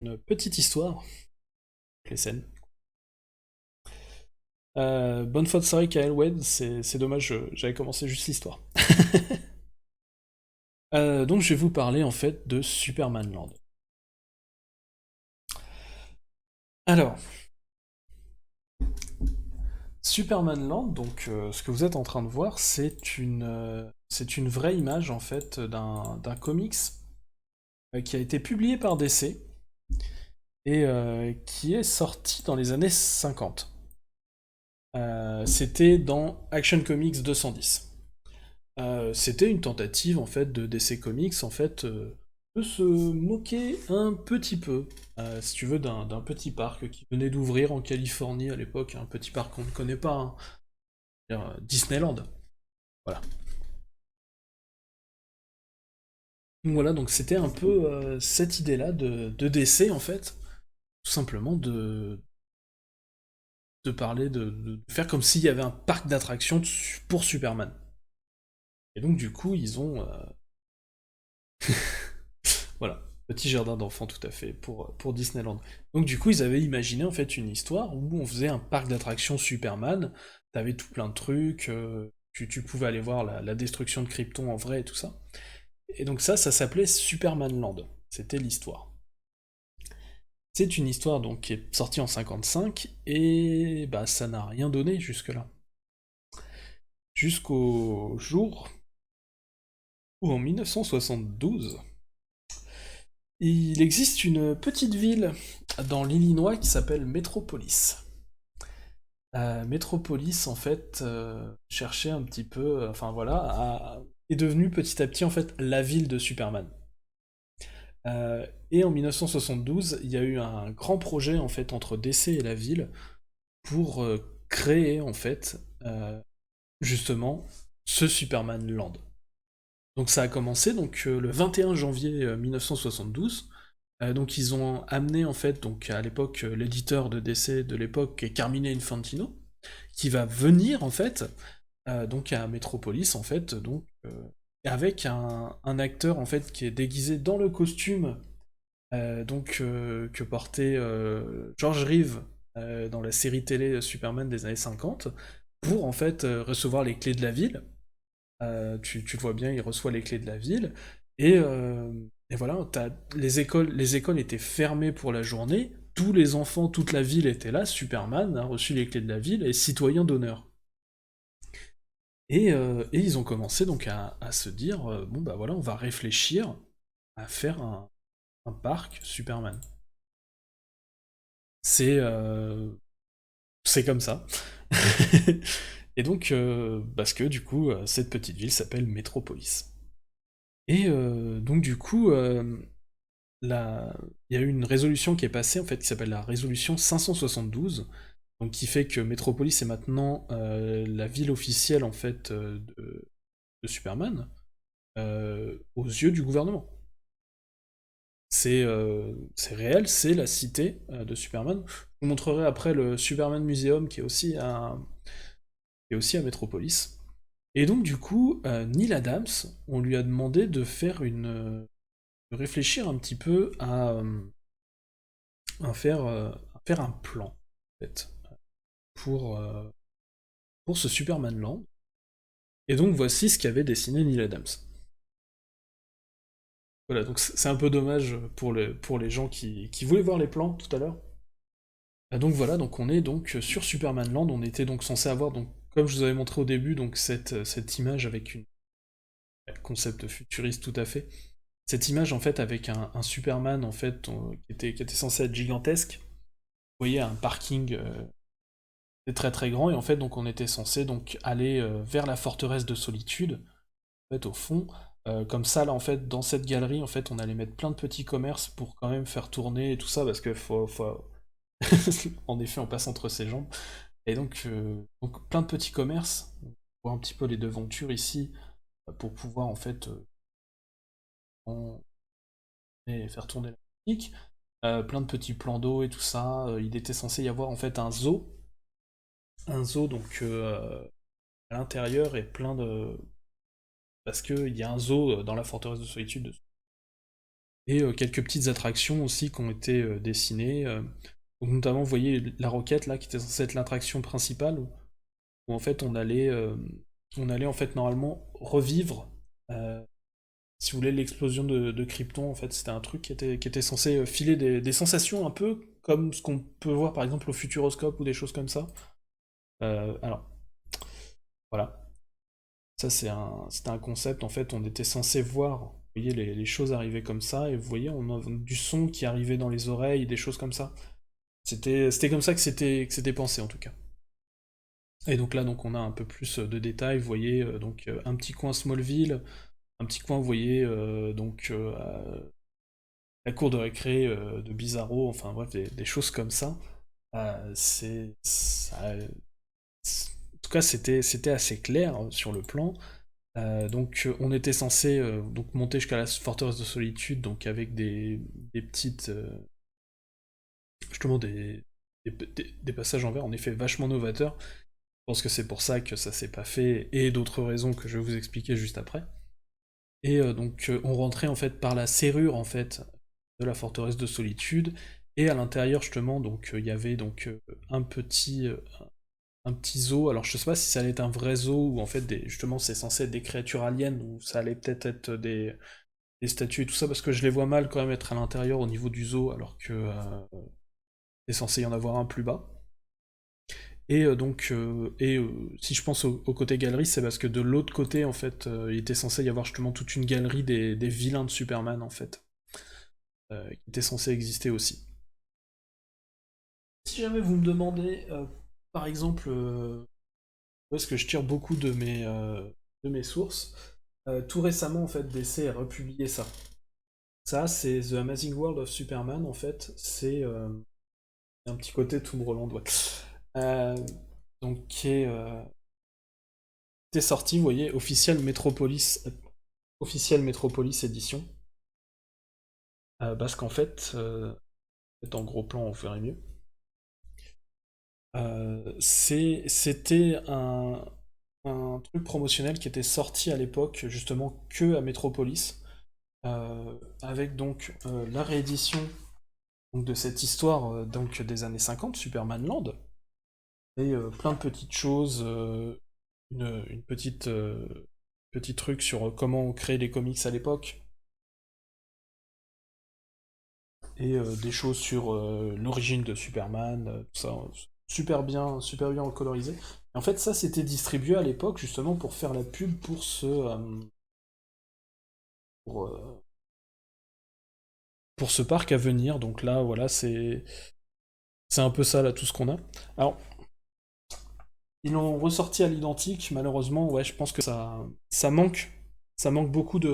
Une petite histoire, les scènes. Bonne fois de soirée Kael Wed, c'est dommage, j'avais commencé juste l'histoire. Donc je vais vous parler en fait de Superman Land. Alors, Superman Land, donc ce que vous êtes en train de voir, c'est une vraie image en fait d'un comics qui a été publié par DC et qui est sorti dans les années 50. C'était dans Action Comics 210. C'était une tentative en fait de DC Comics en fait de se moquer un petit peu, si tu veux, d'un petit parc qui venait d'ouvrir en Californie à l'époque, un petit parc qu'on ne connaît pas, hein. Disneyland. Voilà. Donc voilà, donc c'était un peu cette idée-là de DC en fait, tout simplement de parler, de faire comme s'il y avait un parc d'attractions pour Superman. Et donc du coup, ils ont voilà, petit jardin d'enfants tout à fait pour Disneyland. Donc du coup, ils avaient imaginé en fait une histoire où on faisait un parc d'attractions Superman, t'avais tout plein de trucs, tu pouvais aller voir la destruction de Krypton en vrai et tout ça. Et donc ça s'appelait Superman Land. C'était l'histoire. C'est une histoire donc qui est sortie en 55 et bah ça n'a rien donné jusque-là. Jusqu'au jour où en 1972, il existe une petite ville dans l'Illinois qui s'appelle Metropolis. Metropolis, en fait, cherchait un petit peu, enfin voilà, est devenue petit à petit en fait la ville de Superman. Et en 1972, il y a eu un grand projet en fait entre DC et la ville pour créer en fait justement ce Superman Land. Donc ça a commencé donc le 21 janvier 1972. Donc ils ont amené en fait donc à l'époque l'éditeur de DC de l'époque qui est Carmine Infantino qui va venir en fait donc à Metropolis en fait donc avec un acteur en fait qui est déguisé dans le costume que portait George Reeves dans la série télé Superman des années 50 pour en fait recevoir les clés de la ville. Tu le vois bien, il reçoit les clés de la ville et voilà, les écoles étaient fermées pour la journée. Tous les enfants, toute la ville était là. Superman a reçu les clés de la ville et citoyen d'honneur. Et ils ont commencé donc à se dire bon bah voilà, on va réfléchir à faire un parc Superman. C'est c'est comme ça. Et donc parce que du coup cette petite ville s'appelle Metropolis. Et donc du coup il y a eu une résolution qui est passée en fait qui s'appelle la résolution 572, donc qui fait que Metropolis est maintenant la ville officielle en fait de Superman aux yeux du gouvernement. C'est réel, c'est la cité de Superman. Je vous montrerai après le Superman Museum qui est aussi à Metropolis. Et donc du coup, Neil Adams, on lui a demandé de faire de réfléchir un petit peu à faire un plan en fait, pour, euh, pour ce Superman Land. Et donc voici ce qu'avait dessiné Neil Adams. Voilà, donc c'est un peu dommage pour les gens qui voulaient voir les plans tout à l'heure. Donc voilà, donc on est donc sur Superman Land, on était donc censé avoir, donc, comme je vous avais montré au début, donc cette image avec un concept futuriste tout à fait. Cette image en fait avec un Superman en fait qui était censé être gigantesque. Vous voyez un parking très très grand et en fait donc on était censé donc aller vers la forteresse de solitude en fait au fond. Comme ça là en fait dans cette galerie en fait on allait mettre plein de petits commerces pour quand même faire tourner et tout ça parce que en effet on passe entre ses jambes. Et donc plein de petits commerces, on voit un petit peu les devantures ici, pour pouvoir en fait et faire tourner la musique. Plein de petits plans d'eau et tout ça. Il était censé y avoir en fait un zoo donc à l'intérieur et plein de parce qu'il y a un zoo dans la forteresse de solitude. et quelques petites attractions aussi qui ont été dessinées. Donc notamment, vous voyez la roquette là, qui était censée être l'attraction principale, où en fait on allait en fait normalement revivre, si vous voulez, l'explosion de Krypton. En fait, c'était un truc qui était censé filer des sensations un peu comme ce qu'on peut voir par exemple au Futuroscope ou des choses comme ça. Alors, voilà. Ça, c'était un concept, en fait, on était censé voir, vous voyez, les choses arriver comme ça, et vous voyez, on a du son qui arrivait dans les oreilles, des choses comme ça. C'était comme ça que c'était pensé, en tout cas. Et donc là, donc, on a un peu plus de détails, vous voyez, un petit coin Smallville, un petit coin, vous voyez, la cour de récré de Bizarro, enfin bref, des choses comme ça. En tout cas, c'était assez clair sur le plan. On était censé donc monter jusqu'à la forteresse de solitude, donc avec des petites justement des passages en verre en effet vachement novateurs. Je pense que c'est pour ça que ça s'est pas fait et d'autres raisons que je vais vous expliquer juste après. Et on rentrait en fait par la serrure en fait de la forteresse de solitude et à l'intérieur justement il y avait un petit un petit zoo. Alors je sais pas si ça allait être un vrai zoo ou en fait justement c'est censé être des créatures aliens ou ça allait peut-être être des statues et tout ça parce que je les vois mal quand même être à l'intérieur au niveau du zoo alors que c'est censé y en avoir un plus bas. Si je pense au côté galerie, c'est parce que de l'autre côté en fait il était censé y avoir justement toute une galerie des vilains de Superman en fait qui était censé exister aussi. Si jamais vous me demandez par exemple où est-ce que je tire beaucoup de mes sources, tout récemment en fait DC a republié ça. Ça, c'est The Amazing World of Superman, en fait. C'est un petit côté Tomorrowland, ouais. Euh, qui est sorti, vous voyez, officiel Metropolis édition. Parce qu'en fait, en gros plan, on ferait mieux. C'était un truc promotionnel qui était sorti à l'époque, justement, que à Metropolis. Avec la réédition de cette histoire des années 50, Superman Land, et plein de petites choses, une petite petit truc sur comment on crée les comics à l'époque, et des choses sur l'origine de Superman, tout ça, super bien colorisé. Et en fait, ça c'était distribué à l'époque justement pour faire la pub pour pour, euh, pour ce parc à venir. Donc là, voilà, c'est un peu ça là tout ce qu'on a. Alors, ils l'ont ressorti à l'identique, malheureusement, ouais, je pense que ça manque beaucoup de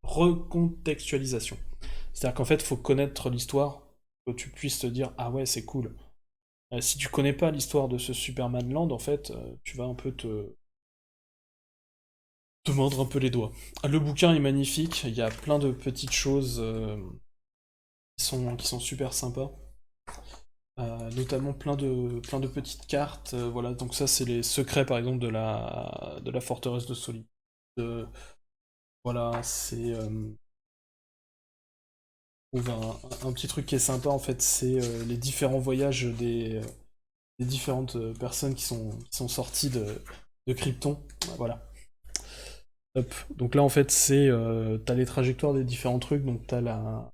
recontextualisation. C'est-à-dire qu'en fait, il faut connaître l'histoire, que tu puisses te dire, ah ouais, c'est cool. Si tu connais pas l'histoire de ce Superman Land, en fait, tu vas un peu te mordre un peu les doigts. Le bouquin est magnifique, il y a plein de petites choses qui sont super sympas. Notamment plein de petites cartes, voilà, donc ça c'est les secrets par exemple de la forteresse de Solitude. Voilà, trouve un petit truc qui est sympa en fait, c'est les différents voyages des différentes personnes qui sont sorties de Krypton. Voilà. Hop. Donc là en fait t'as les trajectoires des différents trucs, donc t'as la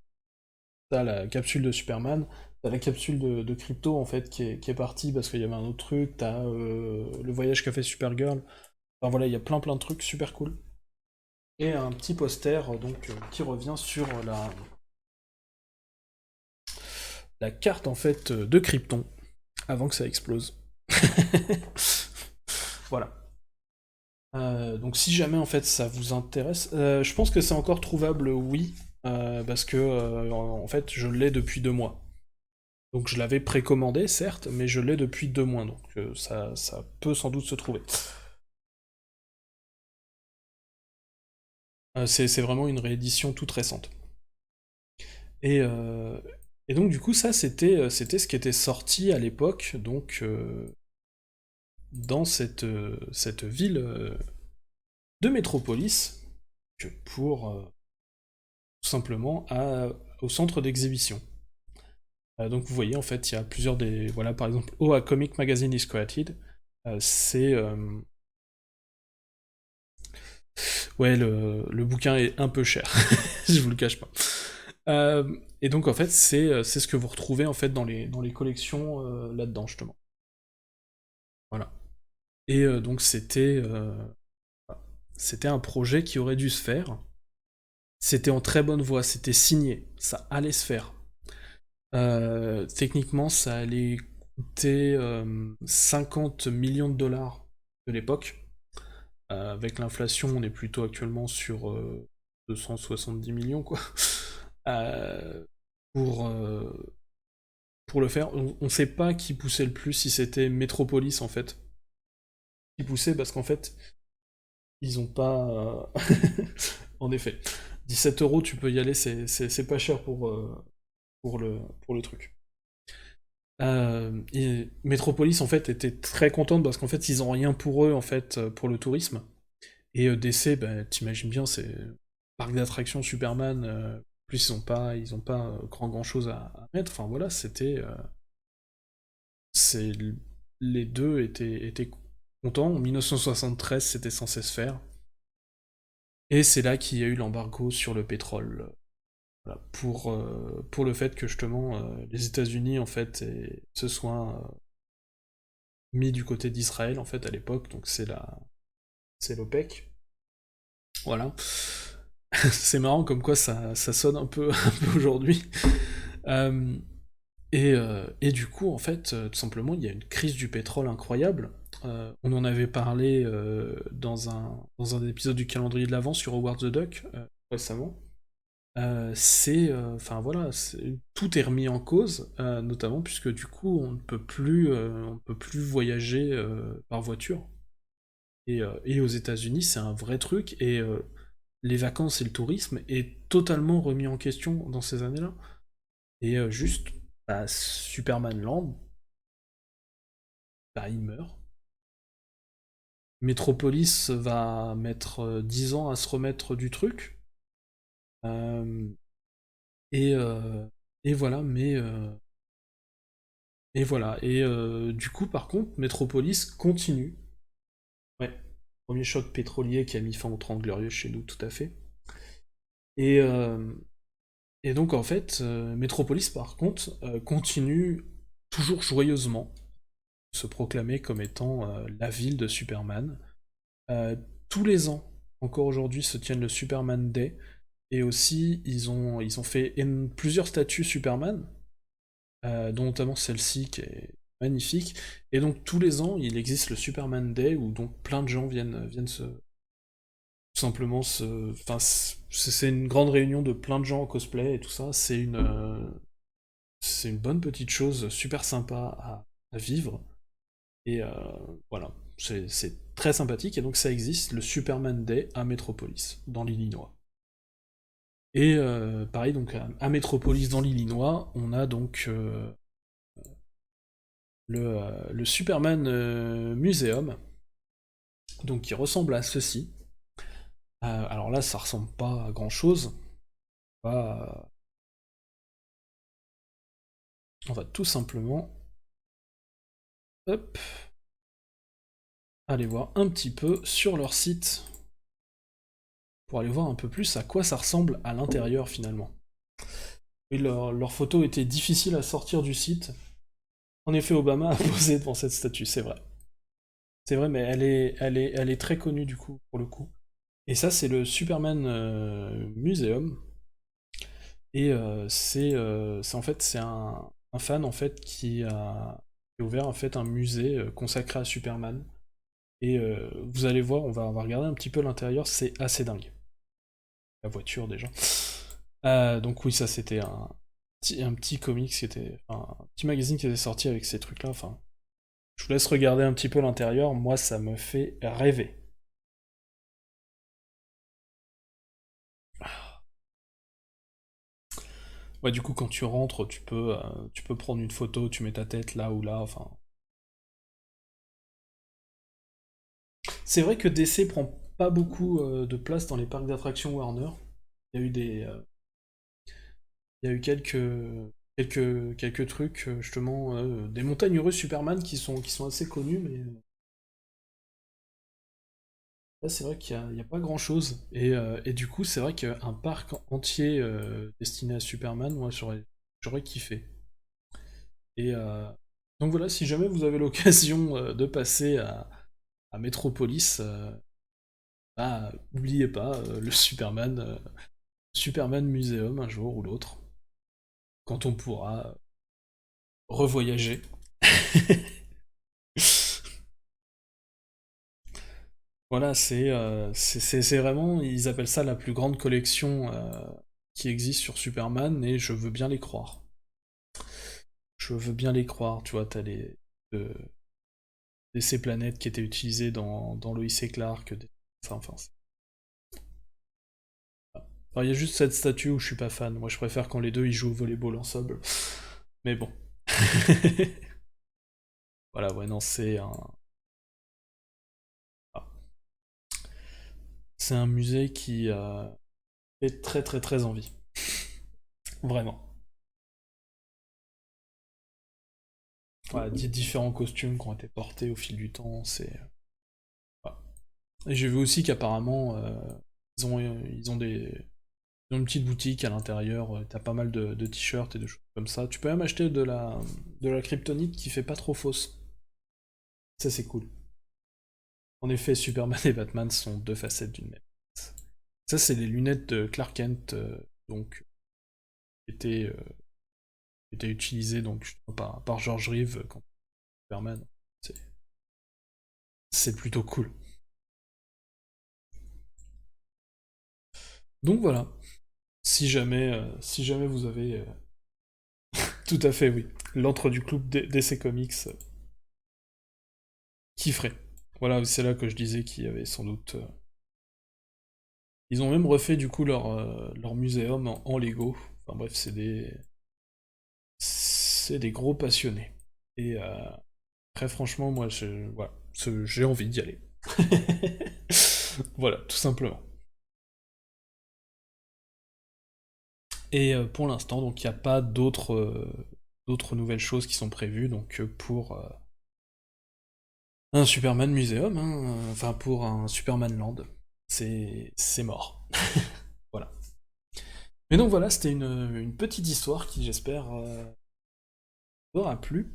capsule de Superman, t'as la capsule de Crypto en fait qui est partie parce qu'il y avait un autre truc, t'as le voyage qu'a fait Supergirl. Enfin voilà, il y a plein de trucs super cool. Et un petit poster qui revient sur la carte en fait de Krypton avant que ça explose. Voilà. Donc si jamais en fait ça vous intéresse, je pense que c'est encore trouvable, oui, parce que en fait je l'ai depuis 2 mois. Donc je l'avais précommandé certes, mais je l'ai depuis 2 mois, donc ça peut sans doute se trouver. C'est vraiment une réédition toute récente. Et, euh, et donc du coup ça c'était ce qui était sorti à l'époque, dans cette ville de Métropolis, que pour tout simplement au centre d'exhibition. Donc vous voyez, en fait, il y a plusieurs des... Voilà, par exemple, Oh, a Comic Magazine is Created. C'est... Ouais, le bouquin est un peu cher, je vous le cache pas. Et donc, en fait, c'est ce que vous retrouvez, en fait, dans les collections là-dedans, justement. Voilà. Et donc, c'était un projet qui aurait dû se faire. C'était en très bonne voie, c'était signé, ça allait se faire. Techniquement, ça allait coûter 50 millions de dollars de l'époque. Avec l'inflation, on est plutôt actuellement sur 270 millions, quoi. Euh, pour, euh, pour le faire, on ne sait pas qui poussait le plus, si c'était Metropolis en fait. Qui poussait parce qu'en fait, ils ont pas. En effet. 17 euros, tu peux y aller, c'est pas cher pour le truc. Et Metropolis en fait était très contente parce qu'en fait ils ont rien pour eux en fait pour le tourisme. Et DC, bah, t'imagines bien, c'est parc d'attractions Superman. Plus ils ont pas grand chose à mettre. Enfin voilà, c'est les deux étaient contents. En 1973, c'était censé se faire. Et c'est là qu'il y a eu l'embargo sur le pétrole. Voilà, pour le fait que justement les États-Unis en fait se soient mis du côté d'Israël en fait à l'époque. Donc c'est l'OPEC. Voilà. C'est marrant comme quoi ça sonne un peu, un peu aujourd'hui. Euh, et du coup, en fait, tout simplement, il y a une crise du pétrole incroyable. On en avait parlé dans un épisode du calendrier de l'Avent sur Howard the Duck récemment. Enfin voilà, tout est remis en cause, notamment puisque du coup, on ne peut plus voyager par voiture. Et aux États-Unis, c'est un vrai truc. Et les vacances et le tourisme est totalement remis en question dans ces années-là. Et juste, bah, Superman Land, bah, il meurt. Metropolis va mettre 10 ans à se remettre du truc. Euh, et, euh, et voilà, et voilà. Et du coup, par contre, Metropolis continue. Ouais. Premier choc pétrolier qui a mis fin aux 30 Glorieuses chez nous, tout à fait. Et, euh, et donc, en fait, Metropolis, par contre, continue toujours joyeusement se proclamer comme étant la ville de Superman. Euh, Tous les ans, encore aujourd'hui, se tiennent le Superman Day. Et aussi, ils ont fait plusieurs statues Superman, dont notamment celle-ci qui est magnifique. Et donc tous les ans, il existe le Superman Day où donc plein de gens viennent tout simplement enfin, c'est une grande réunion de plein de gens en cosplay et tout ça. C'est une bonne petite chose super sympa à vivre. Et voilà, c'est très sympathique. Et donc ça existe, le Superman Day à Metropolis, dans l'Illinois. Et pareil, donc à Metropolis, dans l'Illinois, on a donc le Superman Museum, donc qui ressemble à ceci. Alors là, ça ressemble pas à grand chose. On va tout simplement, hop, aller voir un petit peu sur leur site pour aller voir un peu plus à quoi ça ressemble à l'intérieur finalement. Et leur photo était difficile à sortir du site. En effet, Obama a posé devant cette statue, c'est vrai. C'est vrai, mais elle est très connue du coup, pour le coup. Et ça, c'est le Superman Museum. Et en fait, c'est un fan en fait qui a ouvert en fait un musée consacré à Superman. Et vous allez voir, on va regarder un petit peu l'intérieur, c'est assez dingue. La voiture déjà. Donc oui, ça c'était un petit comics qui était, enfin, un petit magazine qui était sorti avec ces trucs-là. Enfin, je vous laisse regarder un petit peu l'intérieur. Moi, ça me fait rêver. Ouais, du coup, quand tu rentres, tu peux prendre une photo, tu mets ta tête là ou là. Enfin, c'est vrai que DC prend pas beaucoup de place dans les parcs d'attractions Warner. Il y a eu Il y a eu quelques trucs, justement, des montagnes russes Superman qui sont assez connues, mais là c'est vrai qu'il y a pas grand-chose. Et du coup, c'est vrai qu'un parc entier destiné à Superman, moi j'aurais kiffé. Et donc voilà, si jamais vous avez l'occasion de passer à Metropolis, bah, oubliez pas le Superman Museum un jour ou l'autre, quand on pourra revoyager. Voilà, c'est vraiment, ils appellent ça la plus grande collection qui existe sur Superman, et je veux bien les croire. Je veux bien les croire, tu vois, t'as euh, ces planètes qui étaient utilisées dans Lois et Clark, enfin, alors, il y a juste cette statue où je suis pas fan. Moi, je préfère quand les deux ils jouent au volleyball ensemble. Mais bon. Voilà, ouais, non, ah, c'est un musée qui fait très très très envie. Vraiment. Voilà, différents costumes qui ont été portés au fil du temps, voilà. Et j'ai vu aussi qu'apparemment, ils ont une petite boutique à l'intérieur, t'as pas mal de t-shirts et de choses comme ça. Tu peux même acheter de la kryptonite qui fait pas trop fausse. Ça, c'est cool. En effet, Superman et Batman sont deux facettes d'une même. Ça, c'est les lunettes de Clark Kent, donc, qui étaient utilisées donc, justement, par George Reeves quand Superman. C'est c'est plutôt cool. Donc voilà, si jamais vous avez... tout à fait, oui. L'antre du club DC Comics qui ferait. Voilà, c'est là que je disais qu'il y avait sans doute... Ils ont même refait du coup leur muséum en Lego. Enfin bref, c'est des gros passionnés. Et très franchement, moi, voilà, j'ai envie d'y aller. Voilà, tout simplement. Et pour l'instant, donc il n'y a pas d'autres nouvelles choses qui sont prévues donc pour un Superman Museum, hein, enfin pour un Superman Land. C'est mort. Voilà. Mais donc voilà, c'était une petite histoire qui, j'espère, vous aura plu.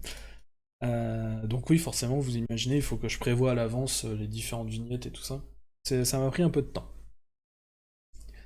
Donc oui, forcément, vous imaginez, il faut que je prévoie à l'avance les différentes vignettes et tout ça. Ça m'a pris un peu de temps.